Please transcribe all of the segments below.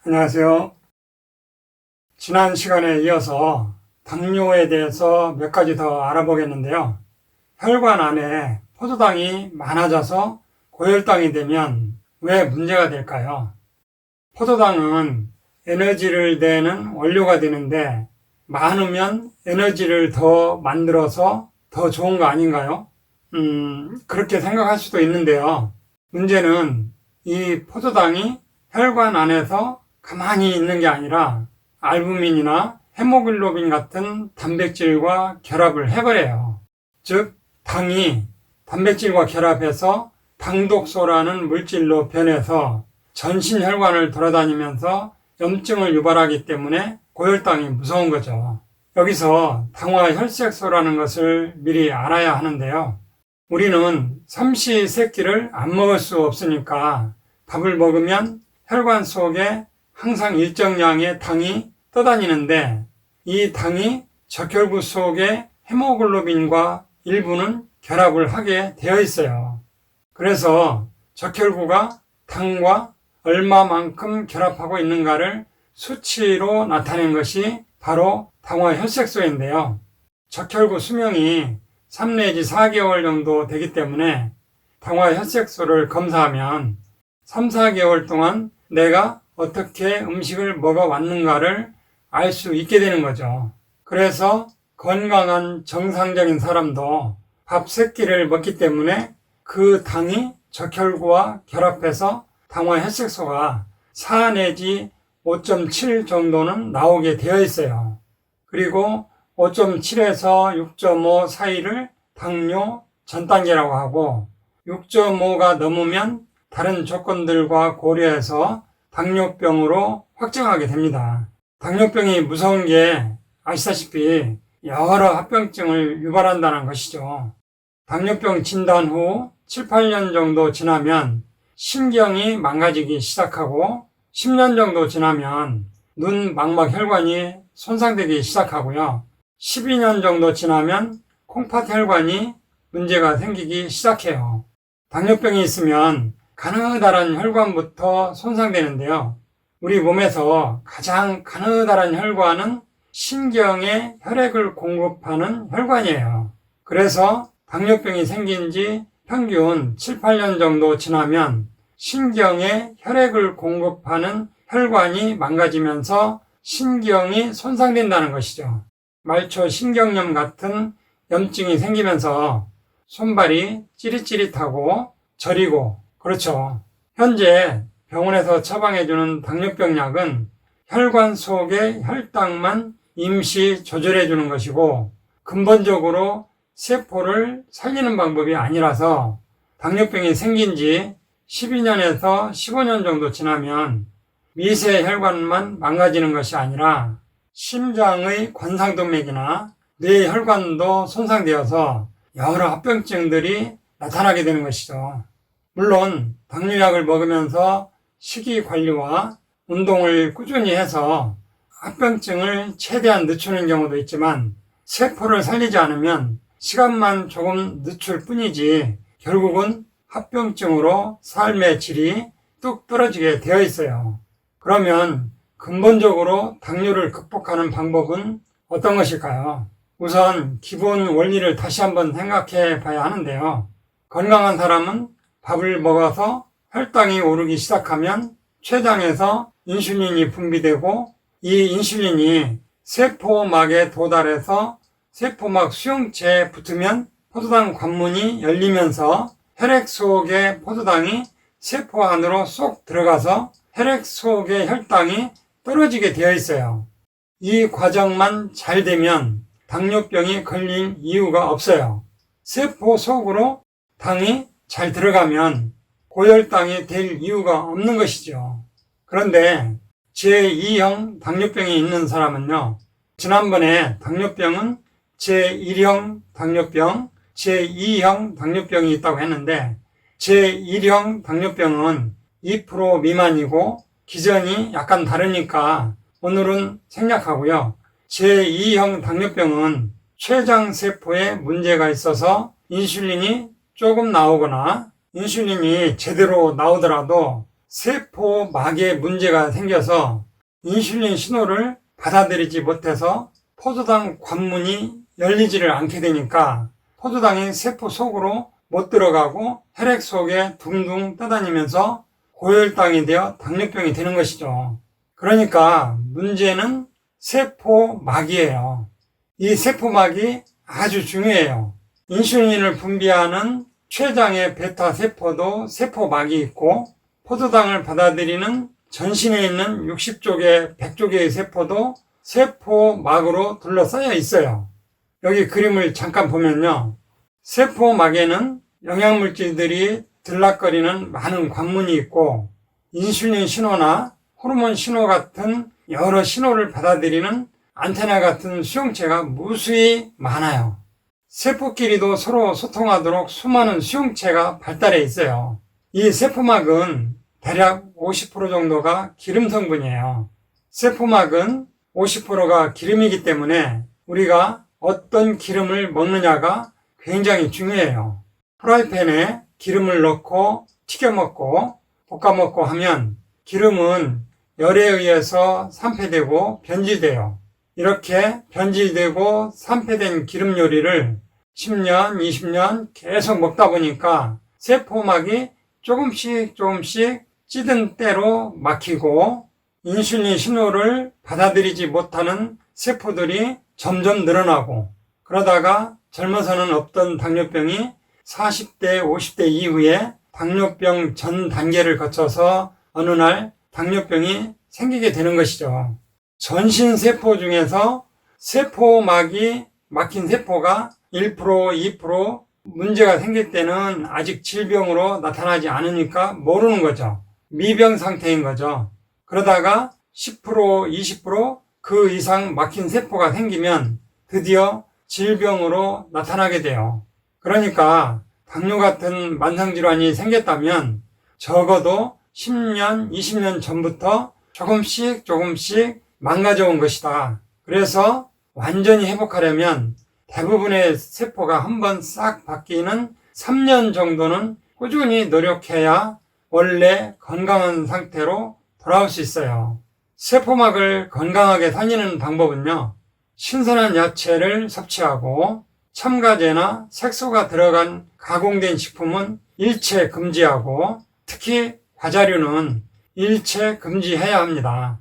안녕하세요. 지난 시간에 이어서 당뇨에 대해서 몇 가지 더 알아보겠는데요. 혈관 안에 포도당이 많아져서 고혈당이 되면 왜 문제가 될까요? 포도당은 에너지를 내는 원료가 되는데 많으면 에너지를 더 만들어서 더 좋은 거 아닌가요? 그렇게 생각할 수도 있는데요. 문제는 이 포도당이 혈관 안에서 가만히 있는 게 아니라 알부민이나 헤모글로빈 같은 단백질과 결합을 해버려요. 즉, 당이 단백질과 결합해서 당독소라는 물질로 변해서 전신 혈관을 돌아다니면서 염증을 유발하기 때문에 고혈당이 무서운 거죠. 여기서 당화혈색소라는 것을 미리 알아야 하는데요. 우리는 삼시세끼를 안 먹을 수 없으니까 밥을 먹으면 혈관 속에 항상 일정량의 당이 떠다니는데 이 당이 적혈구 속에 헤모글로빈과 일부는 결합을 하게 되어 있어요. 그래서 적혈구가 당과 얼마만큼 결합하고 있는가를 수치로 나타낸 것이 바로 당화혈색소인데요. 적혈구 수명이 3 내지 4개월 정도 되기 때문에 당화혈색소를 검사하면 3, 4개월 동안 내가 어떻게 음식을 먹어왔는가를 알 수 있게 되는 거죠. 그래서 건강한 정상적인 사람도 밥 3끼를 먹기 때문에 그 당이 적혈구와 결합해서 당화혈색소가 4 내지 5.7 정도는 나오게 되어 있어요. 그리고 5.7에서 6.5 사이를 당뇨 전 단계라고 하고 6.5가 넘으면 다른 조건들과 고려해서 당뇨병으로 확정하게 됩니다. 당뇨병이 무서운 게 아시다시피 여러 합병증을 유발한다는 것이죠. 당뇨병 진단 후 7, 8년 정도 지나면 신경이 망가지기 시작하고 10년 정도 지나면 눈 망막 혈관이 손상되기 시작하고요. 12년 정도 지나면 콩팥 혈관이 문제가 생기기 시작해요. 당뇨병이 있으면 가느다란 혈관부터 손상되는데요. 우리 몸에서 가장 가느다란 혈관은 신경에 혈액을 공급하는 혈관이에요. 그래서 당뇨병이 생긴 지 평균 7, 8년 정도 지나면 신경에 혈액을 공급하는 혈관이 망가지면서 신경이 손상된다는 것이죠. 말초 신경염 같은 염증이 생기면서 손발이 찌릿찌릿하고 저리고 그렇죠. 현재 병원에서 처방해주는 당뇨병 약은 혈관 속의 혈당만 임시 조절해주는 것이고 근본적으로 세포를 살리는 방법이 아니라서 당뇨병이 생긴 지 12년에서 15년 정도 지나면 미세 혈관만 망가지는 것이 아니라 심장의 관상동맥이나 뇌 혈관도 손상되어서 여러 합병증들이 나타나게 되는 것이죠. 물론 당뇨약을 먹으면서 식이관리와 운동을 꾸준히 해서 합병증을 최대한 늦추는 경우도 있지만 세포를 살리지 않으면 시간만 조금 늦출 뿐이지 결국은 합병증으로 삶의 질이 뚝 떨어지게 되어 있어요. 그러면 근본적으로 당뇨를 극복하는 방법은 어떤 것일까요? 우선 기본 원리를 다시 한번 생각해 봐야 하는데요. 건강한 사람은 밥을 먹어서 혈당이 오르기 시작하면 췌장에서 인슐린이 분비되고 이 인슐린이 세포막에 도달해서 세포막 수용체에 붙으면 포도당 관문이 열리면서 혈액 속의 포도당이 세포 안으로 쏙 들어가서 혈액 속의 혈당이 떨어지게 되어 있어요. 이 과정만 잘 되면 당뇨병이 걸릴 이유가 없어요. 세포 속으로 당이 잘 들어가면 고혈당이 될 이유가 없는 것이죠. 그런데 제2형 당뇨병이 있는 사람은요, 지난번에 당뇨병은 제1형 당뇨병, 제2형 당뇨병이 있다고 했는데 제1형 당뇨병은 2% 미만이고 기전이 약간 다르니까 오늘은 생략하고요. 제2형 당뇨병은 췌장세포에 문제가 있어서 인슐린이 조금 나오거나 인슐린이 제대로 나오더라도 세포막에 문제가 생겨서 인슐린 신호를 받아들이지 못해서 포도당 관문이 열리지를 않게 되니까 포도당이 세포 속으로 못 들어가고 혈액 속에 둥둥 떠다니면서 고혈당이 되어 당뇨병이 되는 것이죠. 그러니까 문제는 세포막이에요. 이 세포막이 아주 중요해요. 인슐린을 분비하는 췌장의 베타 세포도 세포막이 있고 포도당을 받아들이는 전신에 있는 60쪽의 100쪽의 세포도 세포막으로 둘러싸여 있어요. 여기 그림을 잠깐 보면요. 세포막에는 영양물질들이 들락거리는 많은 관문이 있고 인슐린 신호나 호르몬 신호 같은 여러 신호를 받아들이는 안테나 같은 수용체가 무수히 많아요. 세포끼리도 서로 소통하도록 수많은 수용체가 발달해 있어요. 이 세포막은 대략 50% 정도가 기름 성분이에요. 세포막은 50%가 기름이기 때문에 우리가 어떤 기름을 먹느냐가 굉장히 중요해요. 프라이팬에 기름을 넣고 튀겨 먹고 볶아 먹고 하면 기름은 열에 의해서 산패되고 변질돼요. 이렇게 변질되고 산패된 기름 요리를 10년, 20년 계속 먹다 보니까 세포막이 조금씩 찌든 때로 막히고 인슐린 신호를 받아들이지 못하는 세포들이 점점 늘어나고 그러다가 젊어서는 없던 당뇨병이 40대, 50대 이후에 당뇨병 전 단계를 거쳐서 어느 날 당뇨병이 생기게 되는 것이죠. 전신 세포 중에서 세포막이 막힌 세포가 1%, 2% 문제가 생길 때는 아직 질병으로 나타나지 않으니까 모르는 거죠. 미병 상태인 거죠. 그러다가 10%, 20% 이상 막힌 세포가 생기면 드디어 질병으로 나타나게 돼요. 그러니까 당뇨 같은 만성질환이 생겼다면 적어도 10년, 20년 전부터 조금씩 망가져 온 것이다. 그래서 완전히 회복하려면 대부분의 세포가 한번 싹 바뀌는 3년 정도는 꾸준히 노력해야 원래 건강한 상태로 돌아올 수 있어요. 세포막을 건강하게 살리는 방법은요. 신선한 야채를 섭취하고 첨가제나 색소가 들어간 가공된 식품은 일체 금지하고 특히 과자류는 일체 금지해야 합니다.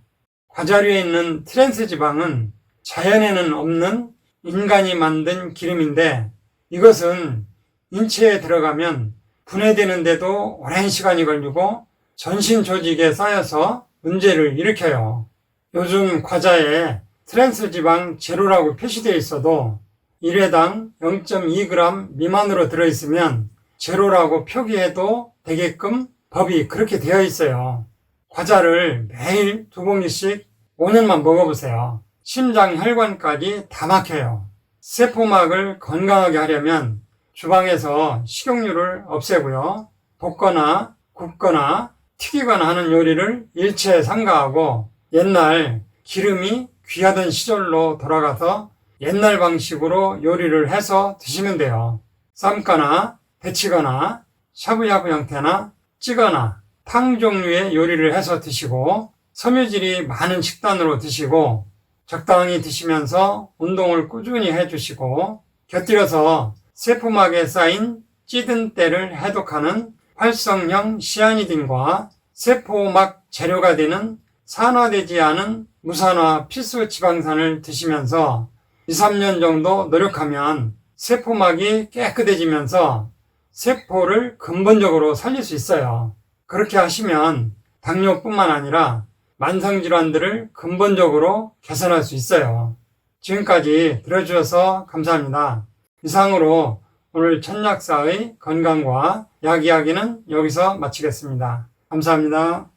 과자류에 있는 트랜스 지방은 자연에는 없는 인간이 만든 기름인데 이것은 인체에 들어가면 분해되는데도 오랜 시간이 걸리고 전신 조직에 쌓여서 문제를 일으켜요. 요즘 과자에 트랜스 지방 제로라고 표시되어 있어도 1회당 0.2g 미만으로 들어있으면 제로라고 표기해도 되게끔 법이 그렇게 되어 있어요. 과자를 매일 2봉지씩 5년만 먹어보세요. 심장 혈관까지 다 막혀요. 세포막을 건강하게 하려면 주방에서 식용유를 없애고요. 볶거나 굽거나 튀기거나 하는 요리를 일체 삼가하고 옛날 기름이 귀하던 시절로 돌아가서 옛날 방식으로 요리를 해서 드시면 돼요. 삶거나 데치거나 샤브샤브 형태나 찌거나 탕 종류의 요리를 해서 드시고 섬유질이 많은 식단으로 드시고 적당히 드시면서 운동을 꾸준히 해주시고 곁들여서 세포막에 쌓인 찌든 때를 해독하는 활성형 시아니딘과 세포막 재료가 되는 산화되지 않은 무산화 필수 지방산을 드시면서 2, 3년 정도 노력하면 세포막이 깨끗해지면서 세포를 근본적으로 살릴 수 있어요. 그렇게 하시면 당뇨뿐만 아니라 만성질환들을 근본적으로 개선할 수 있어요. 지금까지 들어주셔서 감사합니다. 이상으로 오늘 천약사의 건강과 약 이야기는 여기서 마치겠습니다. 감사합니다.